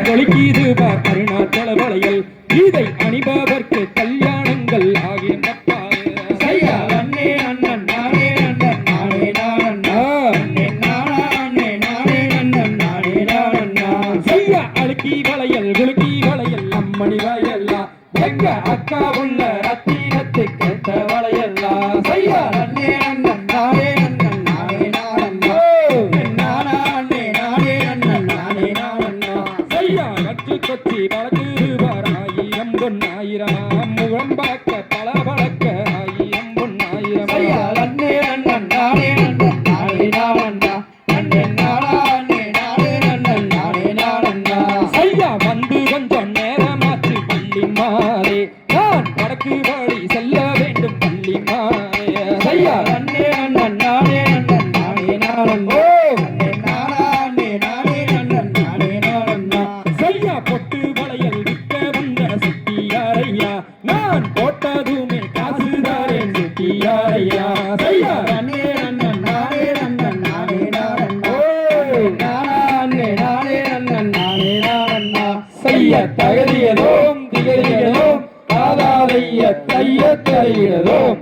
தொலைக்கீது பார் அருணாச்சல வளையல் இதை அணிபவர்க்கு கல்யாணங்கள் ஆகின்ற வளையல் குலுக்கி வளையல் அம்மணி வளையல்லா எங்க அக்கா உள்ள ரத்தினத்து கேட்ட வளையல்லா செய்யா நன்னே நன்னன் நானே நன்னன் நானே நானன்னா நானே நானே நன்னன் நானே நானன்னா செய்யா கட்டு கொச்சி வளர்க்குவார் ஆயிரம் பொன்னாயிரம் முகம் பார்க்க பல வழக்க ஆயிரம் பொன்னாயிரம் செய்யா நன்னே நன்னன் நானே நன்னன் நானே நானன்னா நன்னே நானே நானே நன்னன் நானே நானன்னா செய்யா வந்து கொஞ்சம் நேரமாச்சு பள்ளி மாறே நான் வடக்கு வழி செல்ல வேண்டும் பள்ளி மாறே செய்யா நன்னே நன்னன் நானே நன்னன் நானே நானன்னா நன்னே நானே நன்னன் நானே நானன்னா செய்யா பொட்டு வளையல் விற்க வந்த சிட்டியாரையா நான் போட்டதுமே காசுதாரேன் சிட்டியாரையா செய்யா நன்னே நன்னன் நானே நன்னன் நானே நானன்னா நானே நானே நன்னன் நானே நானன்னா செய்ய தகதியதோம் திகதியதோம் காதாதைய தைய தருகிறதோம்.